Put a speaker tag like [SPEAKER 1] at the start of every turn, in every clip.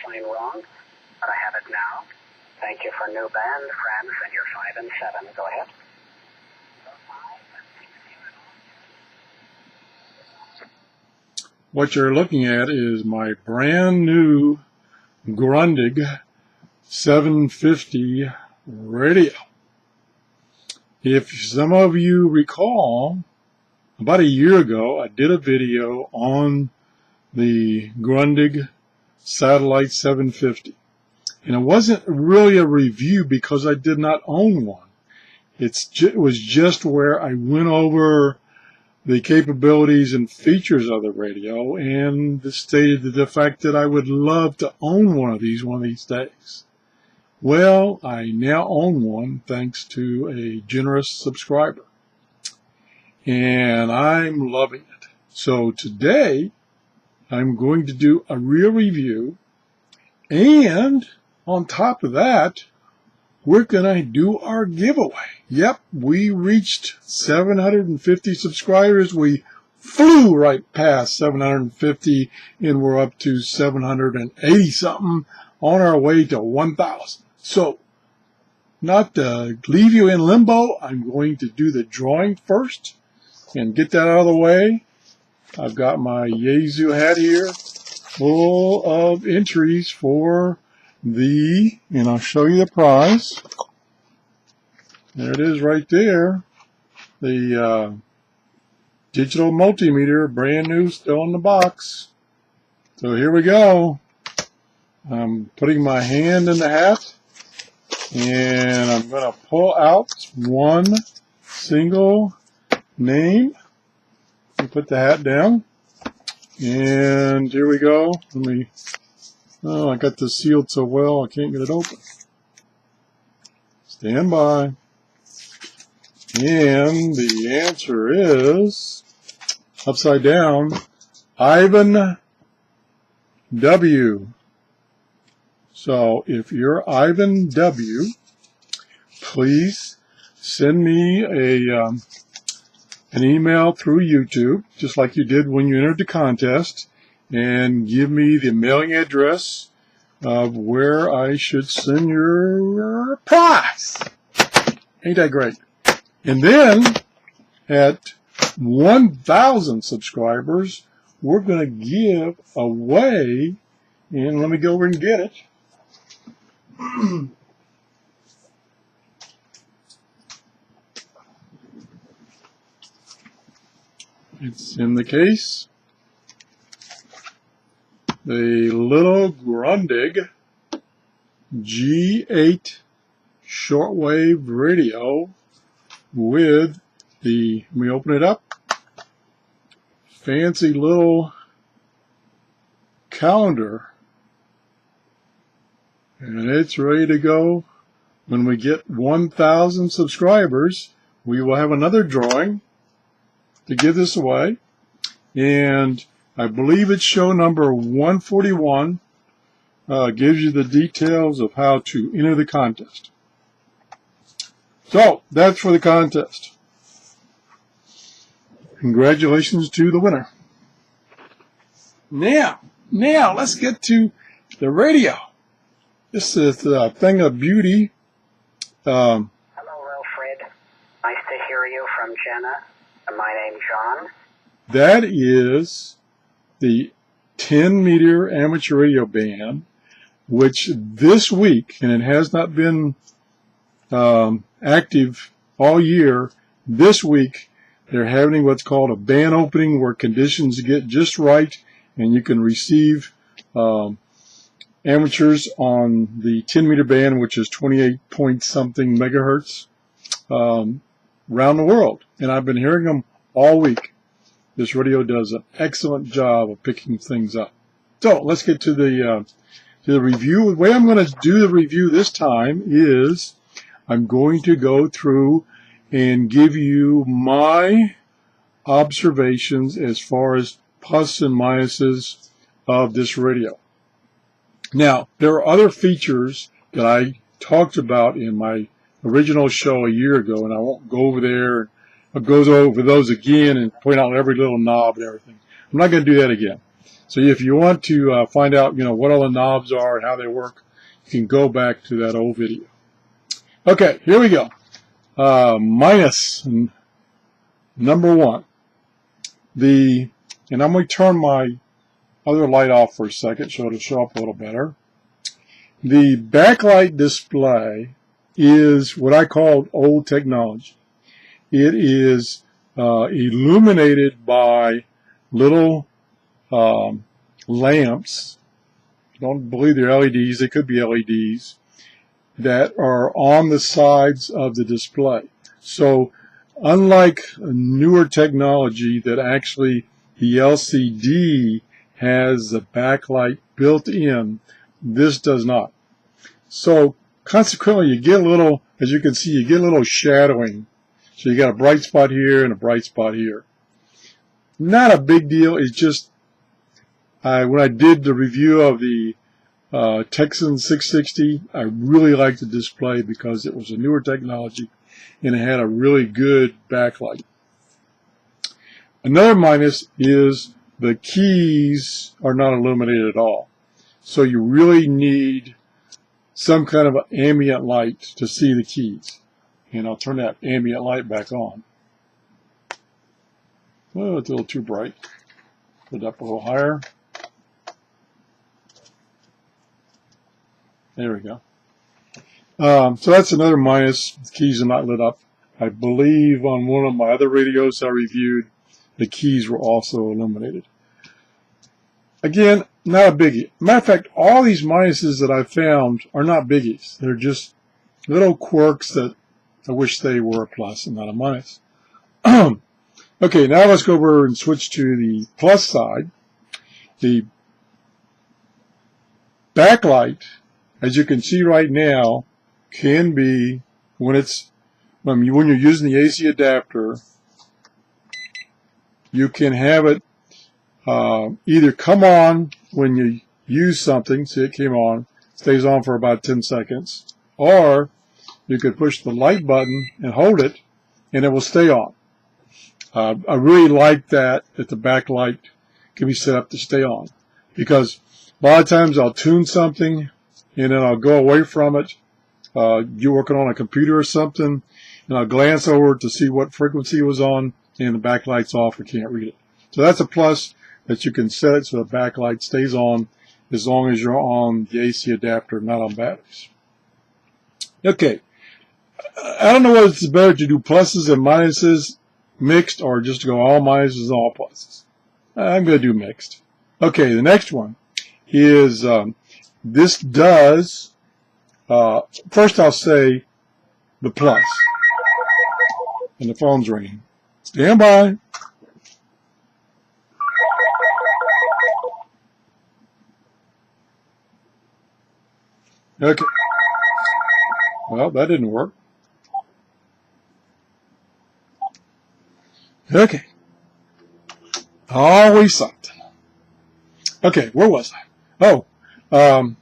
[SPEAKER 1] sign wrong, but I have it now. Thank you for new band, friends, and your 5 and 7. Go ahead.
[SPEAKER 2] What you're looking at is my brand new Grundig 750 radio. If some of you recall, about a year ago, I did a video on the Grundig Satellite 750. And it wasn't really a review because I did not own one. It was just where I went over the capabilities and features of the radio and stated the fact that I would love to own one of these days. Well, I now own one thanks to a generous subscriber. And I'm loving it. So today, I'm going to do a real review, and on top of that, we're going to do our giveaway. Yep, we reached 750 subscribers. We flew right past 750, and we're up to 780 something on our way to 1,000. So, not to leave you in limbo, I'm going to do the drawing first and get that out of the way. I've got my Yazoo hat here full of entries for and I'll show you the prize. There it is right there. The digital multimeter, brand new, still in the box. So here we go. I'm putting my hand in the hat, and I'm going to pull out one single name. And put the hat down, and here we go. I got this sealed so well I can't get it open. Stand by. And the answer is, upside down, Ivan W. So if you're Ivan W., please send me an email through YouTube, just like you did when you entered the contest, and give me the mailing address of where I should send your prize. Ain't that great? And then, at 1,000 subscribers, we're going to give away, and let me go over and get it. It's in the case. The little Grundig G8 shortwave radio with the, let me open it up, fancy little calendar. And it's ready to go. When we get 1,000 subscribers, we will have another drawing to give this away, and I believe it's show number 141 gives you the details of how to enter the contest. So that's for the contest. Congratulations to the winner. Now let's get to the radio. This is a thing of beauty.
[SPEAKER 1] Hello, Wilfred. Nice to hear you from Jenna. My name's John.
[SPEAKER 2] That is the 10-meter amateur radio band, which this week, and it has not been active all year, this week they're having what's called a band opening where conditions get just right and you can receive amateurs on the 10-meter band, which is 28 point something megahertz, around the world. And I've been hearing them all week. This radio does an excellent job of picking things up. So let's get to the review. The way I'm going to do the review this time is I'm going to go through and give you my observations as far as plus and minuses of this radio. Now, there are other features that I talked about in my original show a year ago, and I won't go over there and go over those again and point out every little knob and everything. I'm not going to do that again. So if you want to find out, what all the knobs are and how they work, you can go back to that old video. Okay, here we go. Minus number one. And I'm going to turn my other light off for a second so it'll show up a little better. The backlight display is what I call old technology. It is illuminated by little lamps. I don't believe they're LEDs. They could be LEDs that are on the sides of the display. So unlike newer technology that actually the LCD has the backlight built in, this does not. So consequently, you get a little, as you can see, you get a little shadowing. So you got a bright spot here and a bright spot here. Not a big deal. It's just when I did the review of the Texan 660, I really liked the display because it was a newer technology and it had a really good backlight. Another minus is the keys are not illuminated at all. So you really need some kind of ambient light to see the keys. And I'll turn that ambient light back on. Oh, it's a little too bright. Put it up a little higher. There we go. So that's another minus. The keys are not lit up. I believe on one of my other videos I reviewed, the keys were also illuminated. Again, not a biggie. Matter of fact, all these minuses that I found are not biggies. They're just little quirks that I wish they were a plus and not a minus. Okay, now let's go over and switch to the plus side. The backlight, as you can see right now, can be, when you're using the AC adapter, you can have it either come on when you use something, see it came on, stays on for about 10 seconds, or you could push the light button and hold it, and it will stay on. I really like that the backlight can be set up to stay on, because a lot of times I'll tune something, and then I'll go away from it. You're working on a computer or something, and I'll glance over to see what frequency it was on, and the backlight's off, I can't read it. So that's a plus, that you can set it so the backlight stays on as long as you're on the AC adapter, not on batteries. Okay, I don't know whether it's better to do pluses and minuses mixed or just to go all minuses and all pluses. I'm going to do mixed. Okay, the next one is this does, first I'll say the plus, and the phone's ringing. Stand by. Okay. Well, that didn't work. Okay. Always something. Okay, where was I? Oh,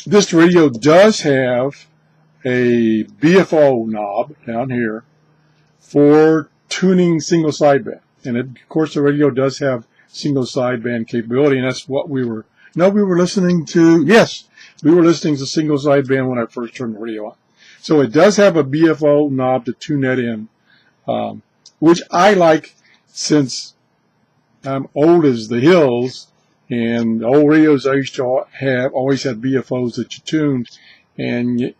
[SPEAKER 2] this radio does have a BFO knob down here for tuning single sideband. And of course the radio does have single sideband capability, and that's what we were listening to. Yes, we were listening to single sideband when I first turned the radio on. So it does have a BFO knob to tune that in, which I like since I'm old as the hills, and the old radios I used to have always had BFOs that you tuned, and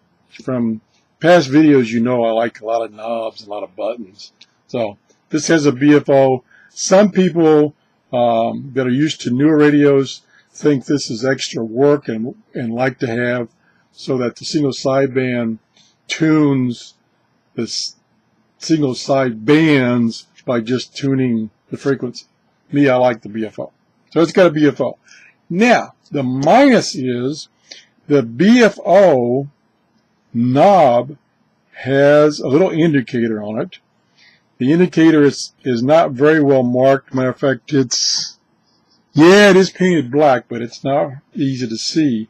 [SPEAKER 2] from past videos I like a lot of knobs, a lot of buttons. So this has a BFO. Some people that are used to newer radios think this is extra work and like to have so that the single sideband tunes the single side bands by just tuning the frequency. Me, I like the BFO. So it's got a BFO. Now, the minus is the BFO knob has a little indicator on it. The indicator is not very well marked. Matter of fact, it is painted black, but it's not easy to see.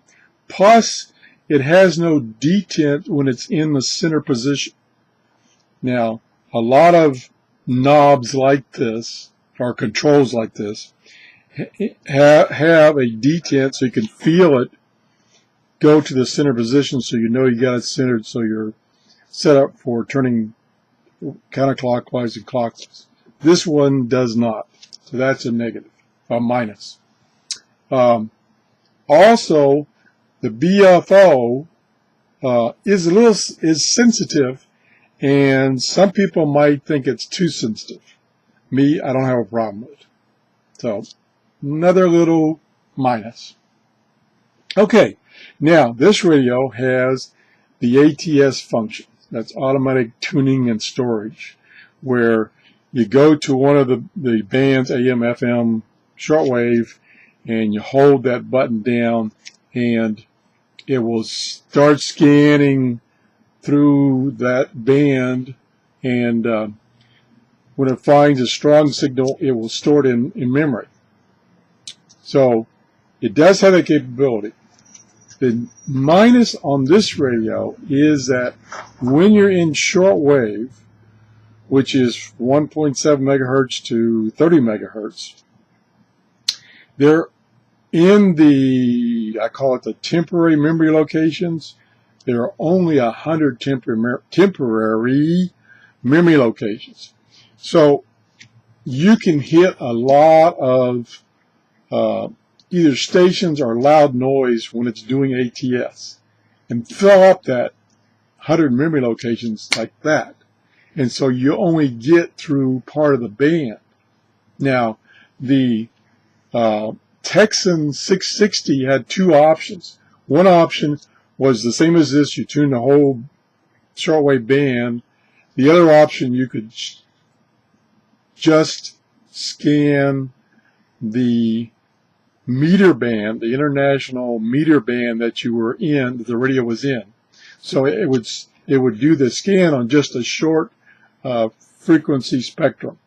[SPEAKER 2] Plus, it has no detent when it's in the center position. Now, a lot of knobs like this, or controls like this, have a detent so you can feel it go to the center position, so you know you got it centered, so you're set up for turning counterclockwise and clockwise. This one does not, so that's a negative, a minus. Also, the BFO is sensitive, and some people might think it's too sensitive. Me, I don't have a problem with it. So, another little minus. Okay, now this radio has the ATS function. That's automatic tuning and storage, where you go to one of the bands, AM, FM, shortwave, and you hold that button down, and it will start scanning through that band, and when it finds a strong signal, it will store it in memory. So it does have that capability. The minus on this radio is that when you're in shortwave, which is 1.7 megahertz to 30 megahertz, they're in the, I call it the temporary memory locations. There are only 100 temporary memory locations. So you can hit a lot of either stations or loud noise when it's doing ATS and fill up that 100 memory locations like that. And so you only get through part of the band. Now, the Texan 660 had two options. One option was the same as this. You tune the whole shortwave band. The other option, you could just scan the meter band, the international meter band that you were in, that the radio was in. So it would do the scan on just a short frequency spectrum,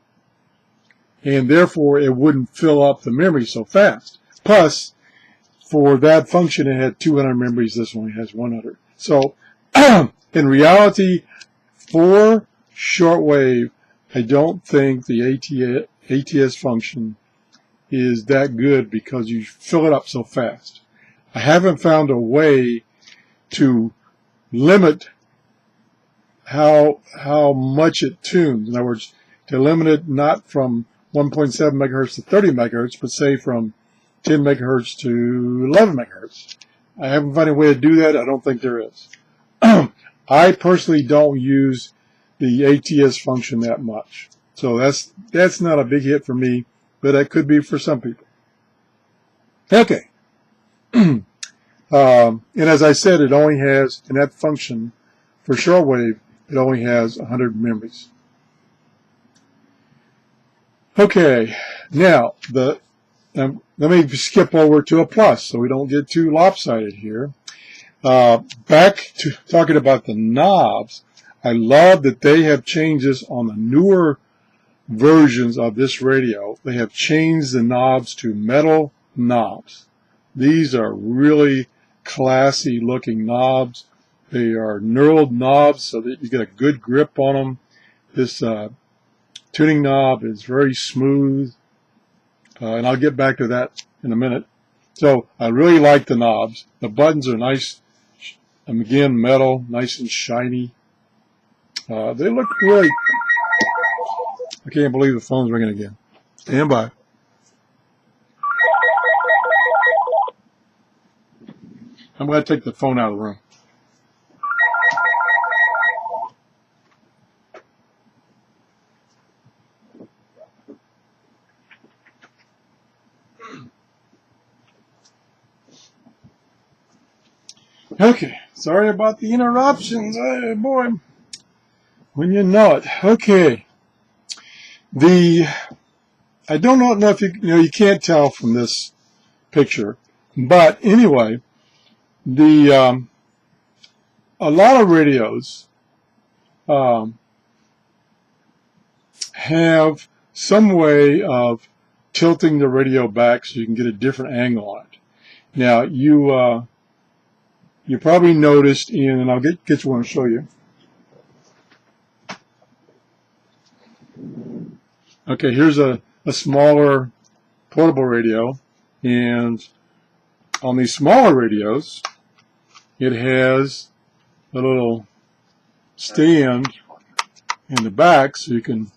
[SPEAKER 2] and therefore it wouldn't fill up the memory so fast. Plus, for that function, it had 200 memories. This one has 100. So in reality, for shortwave, I don't think the ATS function is that good because you fill it up so fast. I haven't found a way to limit how much it tunes. In other words, to limit it not from 1.7 megahertz to 30 megahertz, but say from 10 megahertz to 11 megahertz. I haven't found a way to do that. I don't think there is. I personally don't use the ATS function that much. So that's not a big hit for me, but it could be for some people. Okay. And as I said, it only has, in that function, for shortwave, it only has 100 memories. Okay, now, let me skip over to a plus so we don't get too lopsided here. Back to talking about the knobs, I love that they have changed this on the newer versions of this radio. They have changed the knobs to metal knobs. These are really classy looking knobs. They are knurled knobs so that you get a good grip on them. This tuning knob is very smooth, and I'll get back to that in a minute. So I really like the knobs. The buttons are nice, again, metal, nice and shiny. They look really, I can't believe the phone's ringing again. Stand by. I'm going to take the phone out of the room. Okay, sorry about the interruptions. Oh, boy, when you know it. Okay, I don't know if you can't tell from this picture, but anyway, a lot of radios have some way of tilting the radio back so you can get a different angle on it. Now, you probably noticed and I'll get you one to show you. Okay, here's a smaller portable radio, and on these smaller radios, it has a little stand in the back so you can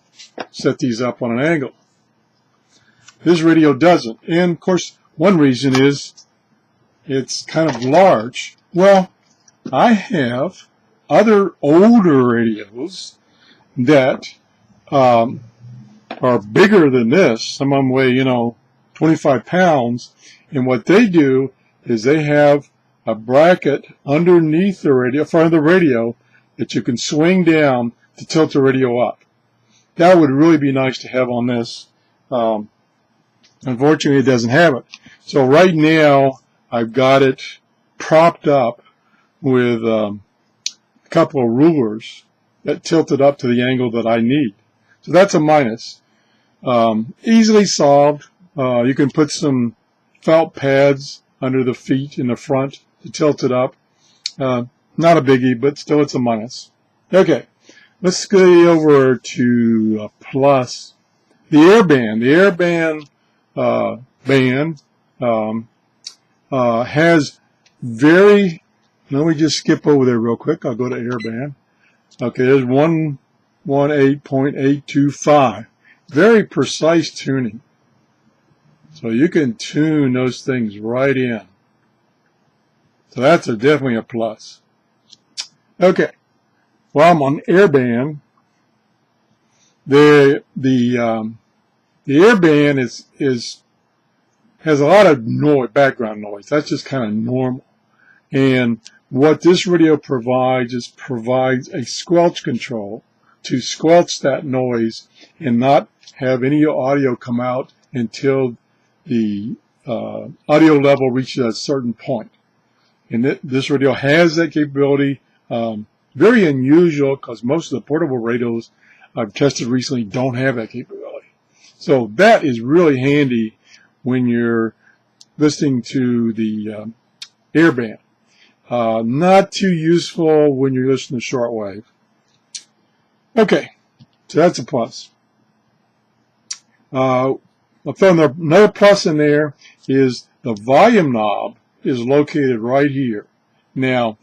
[SPEAKER 2] set these up on an angle. This radio doesn't. And of course, one reason is it's kind of large. Well, I have other older radios that are bigger than this. Some of them weigh, 25 pounds. And what they do is they have a bracket underneath the radio, in front of the radio, that you can swing down to tilt the radio up. That would really be nice to have on this. Unfortunately, it doesn't have it. So right now, I've got it propped up with a couple of rulers that tilt it up to the angle that I need. So that's a minus. Easily solved. You can put some felt pads under the feet in the front to tilt it up. Not a biggie, but still it's a minus. Okay, let's go over to plus. The Airband. The Airband band has very, let me just skip over there real quick. I'll go to Airband. Okay, there's 118.825. Very precise tuning. So you can tune those things right in. So that's definitely a plus. Okay, while I'm on Airband, the Airband has a lot of noise, background noise. That's just kind of normal. And what this radio provides is a squelch control to squelch that noise and not have any audio come out until the audio level reaches a certain point. And this radio has that capability. Very unusual because most of the portable radios I've tested recently don't have that capability. So that is really handy when you're listening to the Airband. Not too useful when you're listening to shortwave. Okay, so that's a plus. I'll throw another plus in there is the volume knob is located right here. Now,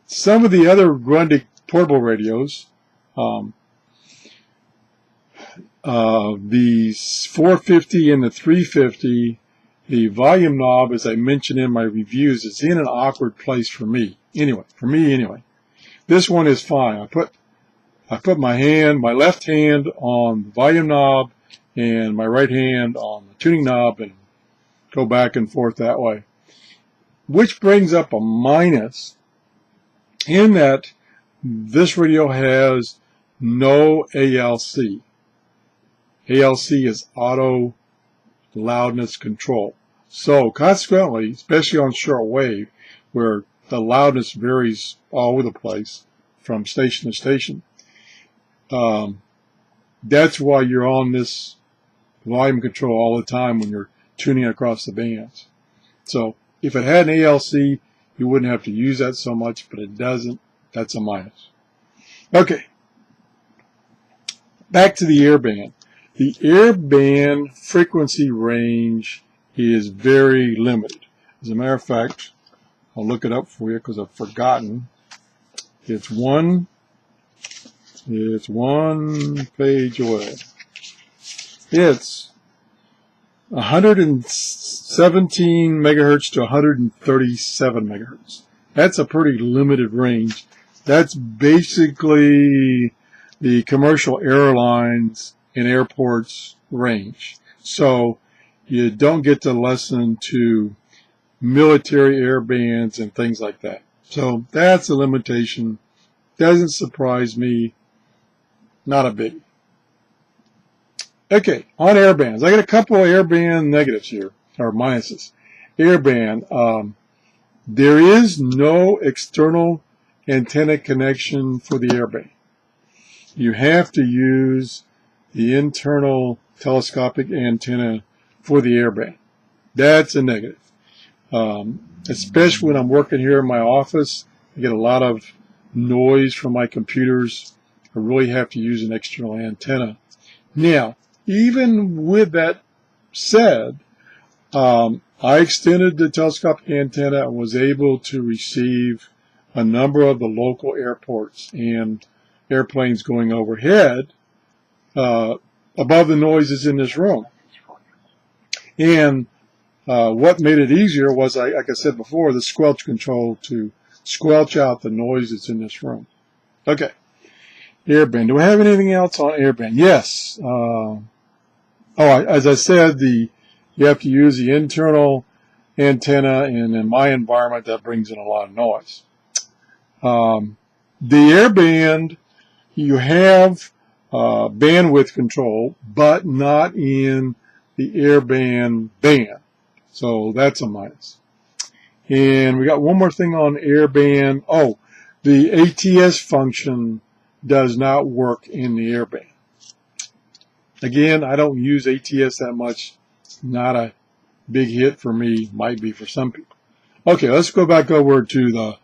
[SPEAKER 2] some of the other Grundig portable radios, the 450 and the 350, the volume knob, as I mentioned in my reviews, is in an awkward place for me. Anyway. This one is fine. I put my left hand on the volume knob and my right hand on the tuning knob and go back and forth that way. Which brings up a minus in that this radio has no ALC. ALC is auto loudness control. So consequently, especially on shortwave, where the loudness varies all over the place from station to station, that's why you're on this volume control all the time when you're tuning across the bands. So if it had an ALC, you wouldn't have to use that so much, but it doesn't. That's a minus. Okay, back to the Airband. The Airband frequency range is very limited. As a matter of fact, I'll look it up for you because I've forgotten. It's one page away. It's 117 megahertz to 137 megahertz. That's a pretty limited range. That's basically the commercial airlines and airports range. So you don't get to listen to military airbands and things like that. So that's a limitation. Doesn't surprise me. Not a biggie. Okay, on airbands. I got a couple of airband negatives here, or minuses. Airband. There is no external antenna connection for the airband. You have to use the internal telescopic antenna for the airband. That's a negative. Especially when I'm working here in my office, I get a lot of noise from my computers. I really have to use an external antenna. Now, even with that said, I extended the telescopic antenna and was able to receive a number of the local airports and airplanes going overhead above the noises in this room. And what made it easier was, like I said before, the squelch control to squelch out the noises in this room. Okay, airband. Do I have anything else on airband? Yes. As I said, you have to use the internal antenna, and in my environment, that brings in a lot of noise. The airband, you have bandwidth control, but not in the airband band. So that's a minus. And we got one more thing on airband. Oh, the ATS function does not work in the airband. Again, I don't use ATS that much. Not a big hit for me. Might be for some people. Okay, let's go back over to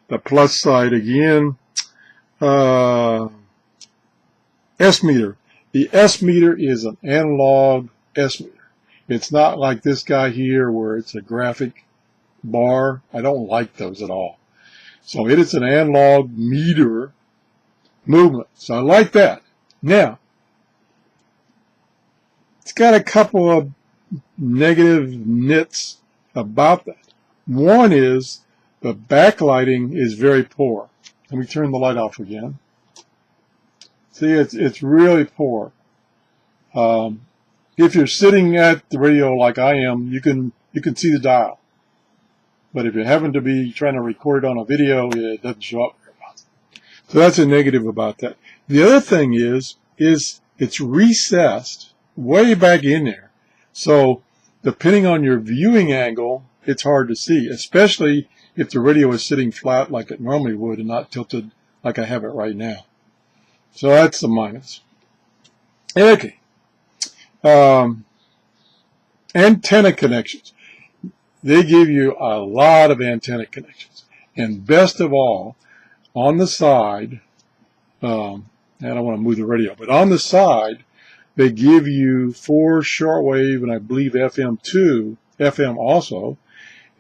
[SPEAKER 2] the plus side again. S-meter. The S-meter is an analog S-meter. It's not like this guy here where it's a graphic bar. I don't like those at all. So it is an analog meter movement. So I like that. Now, it's got a couple of negative nits about that. One is the backlighting is very poor. Let me turn the light off again. See, it's really poor. If you're sitting at the radio like I am, you can see the dial. But if you happen to be trying to record it on a video, it doesn't show up very well. So that's a negative about that. The other thing is it's recessed way back in there. So depending on your viewing angle, it's hard to see, especially if the radio is sitting flat like it normally would and not tilted like I have it right now. So that's the minus. Okay. Antenna connections. They give you a lot of antenna connections. And best of all, on the side, I don't want to move the radio, but on the side, they give you 4 shortwave and I believe FM2, FM also.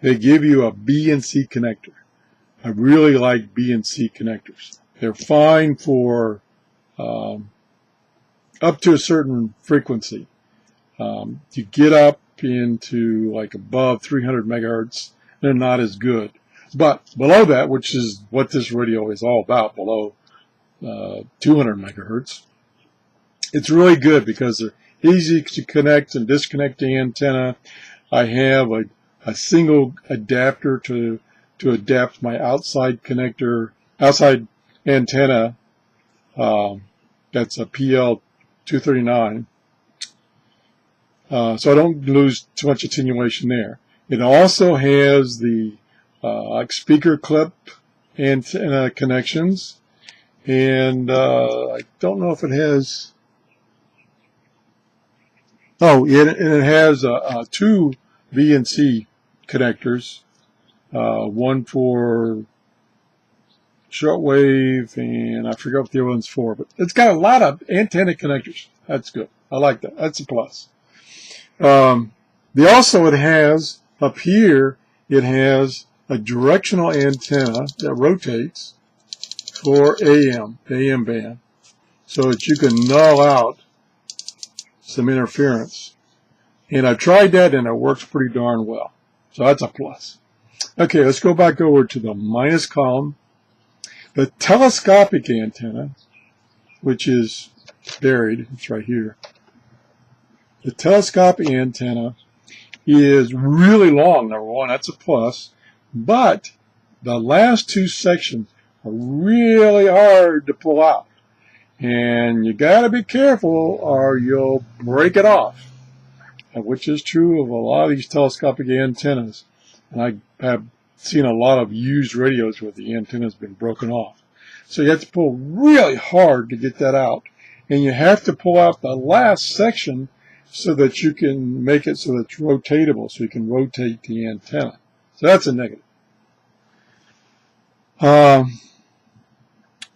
[SPEAKER 2] They give you a B and C connector. I really like B and C connectors. They're fine for up to a certain frequency. You get up into like above 300 megahertz, they're not as good. But below that, which is what this radio is all about, below 200 megahertz, it's really good because they're easy to connect and disconnect the antenna. I have a single adapter to adapt my outside antenna. That's a PL239. So I don't lose too much attenuation there. It also has the speaker clip antenna connections, and I don't know if it has. Oh, it has 2 V and C connectors, one for shortwave, and I forgot what the other one's for, but it's got a lot of antenna connectors. That's good. I like that. That's a plus. It has up here, it has a directional antenna that rotates for AM band, so that you can null out some interference. And I've tried that and it works pretty darn well. So that's a plus. Okay, let's go back over to the minus column. The telescopic antenna, which is buried, it's right here. The telescopic antenna is really long, number one, that's a plus, but the last 2 sections are really hard to pull out. And you gotta be careful or you'll break it off, which is true of a lot of these telescopic antennas. And I have seen a lot of used radios where the antenna's been broken off. So you have to pull really hard to get that out. And you have to pull out the last section so that you can make it so that it's rotatable, so you can rotate the antenna. So that's a negative.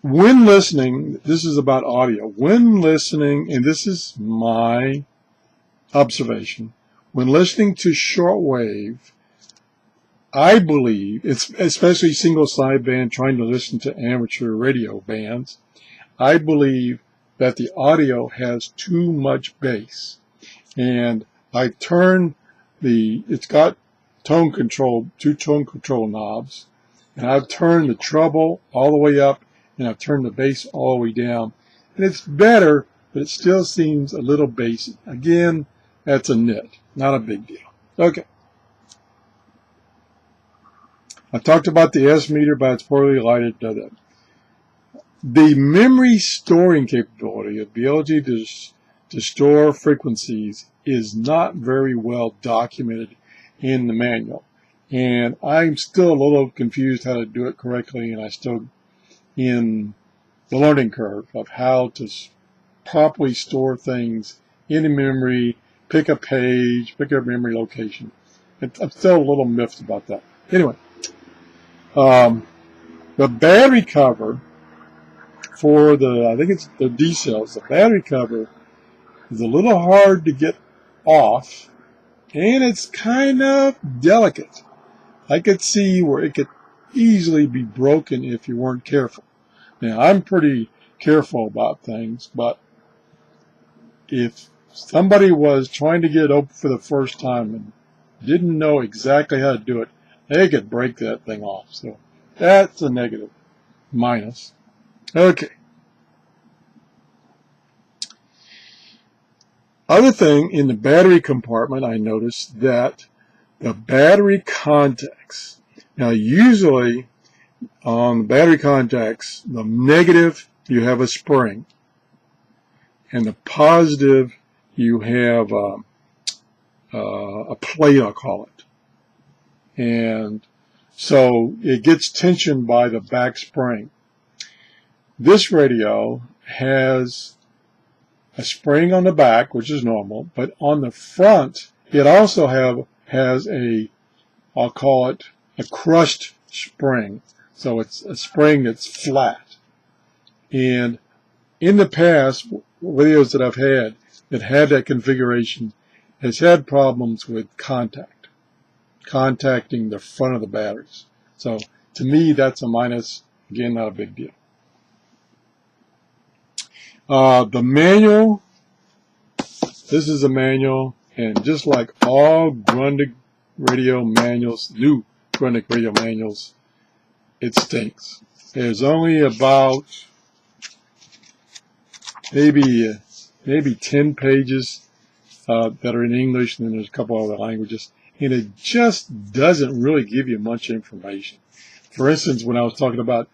[SPEAKER 2] When listening, this is about audio. When listening, and this is my observation, when listening to shortwave, I believe, it's especially single sideband, trying to listen to amateur radio bands, I believe that the audio has too much bass. And I turn it's got tone control, 2 tone control knobs, and I've turned the treble all the way up, and I've turned the bass all the way down. And it's better, but it still seems a little bassy. Again, that's a nit, not a big deal. Okay. I talked about the S meter, but it's poorly lighted. The memory storing capability, the ability to store frequencies, is not very well documented in the manual. And I'm still a little confused how to do it correctly, and I'm still in the learning curve of how to properly store things in the memory, pick a page, pick a memory location. I'm still a little miffed about that. Anyway. The battery cover for I think it's the D cells, the battery cover is a little hard to get off, and it's kind of delicate. I could see where it could easily be broken if you weren't careful. Now, I'm pretty careful about things, but if somebody was trying to get it open for the first time and didn't know exactly how to do it, they could break that thing off. So that's a negative, minus. Okay. Other thing, in the battery compartment, I noticed that the battery contacts. Now, usually on the battery contacts, the negative, you have a spring. And the positive, you have a plate, I'll call it. And so it gets tensioned by the back spring. This radio has a spring on the back, which is normal, but on the front, it also has I'll call it a crushed spring. So it's a spring that's flat. And in the past, radios that I've had that had that configuration has had problems with contacting the front of the batteries. So to me, that's a minus. Again, not a big deal. The manual, this is a manual, and just like all Grundig radio manuals, new Grundig radio manuals, it stinks. There's only about maybe 10 pages that are in English, and then there's a couple other languages, and it just doesn't really give you much information. For instance, when I was talking about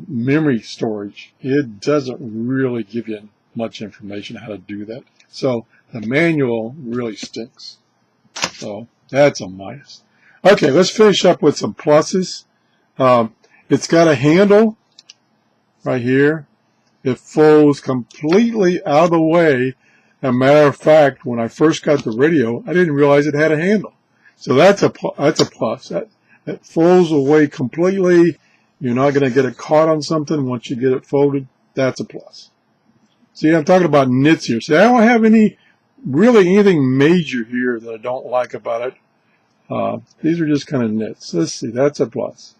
[SPEAKER 2] memory storage, it doesn't really give you much information how to do that. So the manual really stinks. So that's a minus. Okay, let's finish up with some pluses. It's got a handle right here. It folds completely out of the way. As a matter of fact, when I first got the radio, I didn't realize it had a handle. So that's a plus. That folds away completely. You're not going to get it caught on something once you get it folded. That's a plus. See, I'm talking about nits here. See, I don't have really anything major here that I don't like about it. These are just kind of nits. Let's see, that's a plus.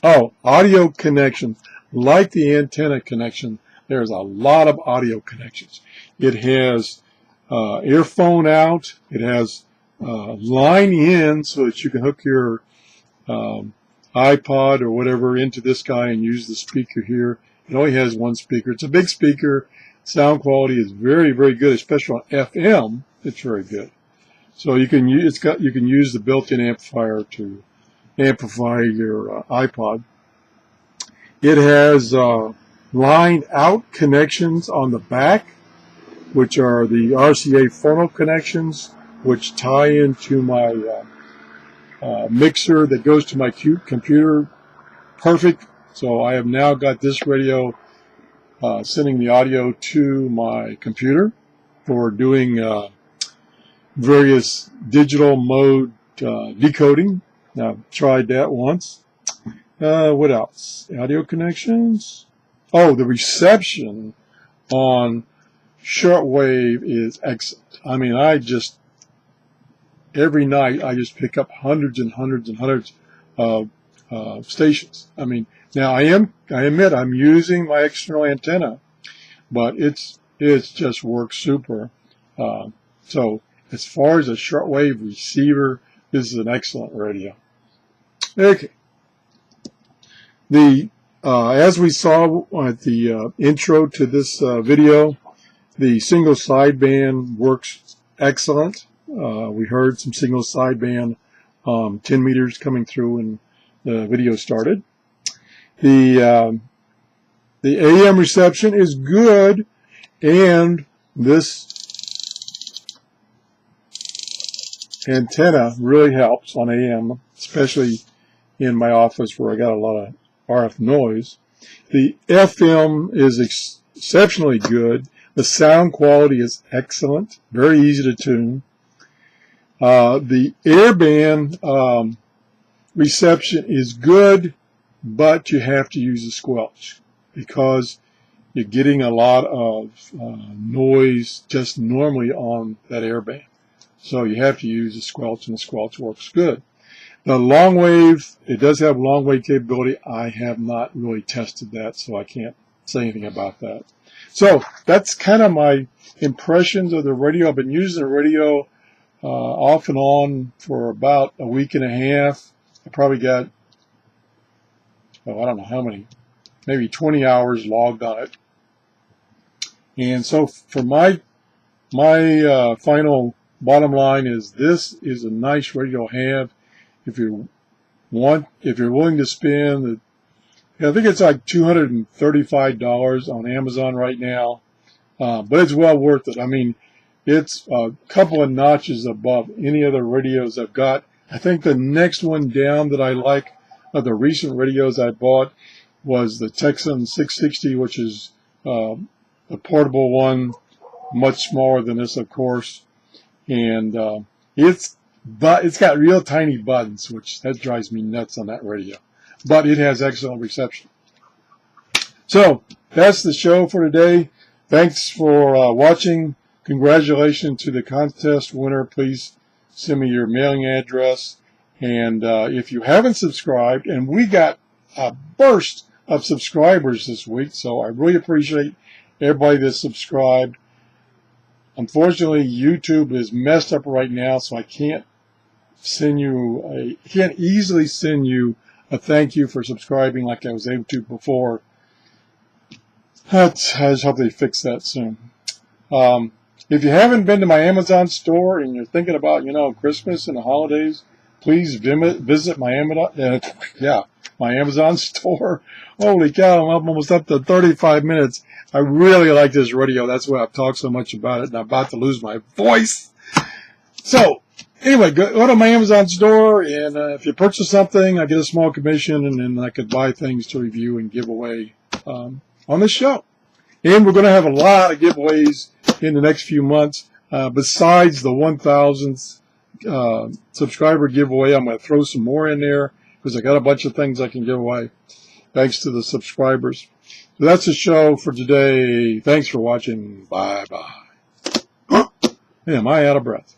[SPEAKER 2] Oh, audio connections. Like the antenna connection, there's a lot of audio connections. It has earphone out. It has line in so that you can hook your iPod or whatever into this guy and use the speaker here. It only has one speaker. It's a big speaker. Sound quality is very, very good, especially on FM. It's very good. So you can use the built-in amplifier to amplify your iPod. It has line out connections on the back, which are the RCA phono connections, which tie into my mixer that goes to my computer. Perfect. So I have now got this radio sending the audio to my computer for doing various digital mode decoding. Now, I've tried that once. What else? Audio connections. Oh, the reception on shortwave is excellent. I mean, every night I just pick up hundreds and hundreds and hundreds of stations. I mean, now I admit I'm using my external antenna, but it's just works super. So as far as a shortwave receiver, this is an excellent radio. Okay. As we saw at the intro to this video, the single sideband works excellent. We heard some single sideband 10 meters coming through when the video started. The AM reception is good, and this antenna really helps on AM, especially in my office where I got a lot of RF noise. The FM is exceptionally good. The sound quality is excellent, very easy to tune. The Airband reception is good, but you have to use a squelch because you're getting a lot of noise just normally on that Airband. So you have to use a squelch, and the squelch works good. The long wave, it does have long wave capability. I have not really tested that, so I can't say anything about that. So that's kind of my impressions of the radio. I've been using the radio off and on for about a week and a half. I probably got, I don't know how many, maybe 20 hours logged on it. And so for my final bottom line is this is a nice radio to have if you're willing to spend. I think it's like $235 on Amazon right now, but it's well worth it. I mean, it's a couple of notches above any other radios I've got. I think the next one down that I like of the recent radios I bought was the Texan 660, which is the portable one, much smaller than this, of course, and it's got real tiny buttons, which that drives me nuts on that radio. But it has excellent reception. So that's the show for today. Thanks for watching. Congratulations to the contest winner. Please send me your mailing address. And if you haven't subscribed, and we got a burst of subscribers this week, so I really appreciate everybody that's subscribed. Unfortunately, YouTube is messed up right now, so I can't easily send you a thank you for subscribing like I was able to before. I just hope they fix that soon. If you haven't been to my Amazon store and you're thinking about, Christmas and the holidays, please visit my Amazon store. Holy cow, I'm almost up to 35 minutes. I really like this radio. That's why I've talked so much about it, and I'm about to lose my voice. So, anyway, go to my Amazon store, and if you purchase something, I get a small commission, and then I could buy things to review and give away on the show. And we're going to have a lot of giveaways in the next few months. Besides the 1,000th subscriber giveaway, I'm going to throw some more in there because I got a bunch of things I can give away thanks to the subscribers. So that's the show for today. Thanks for watching. Bye-bye. Am I out of breath?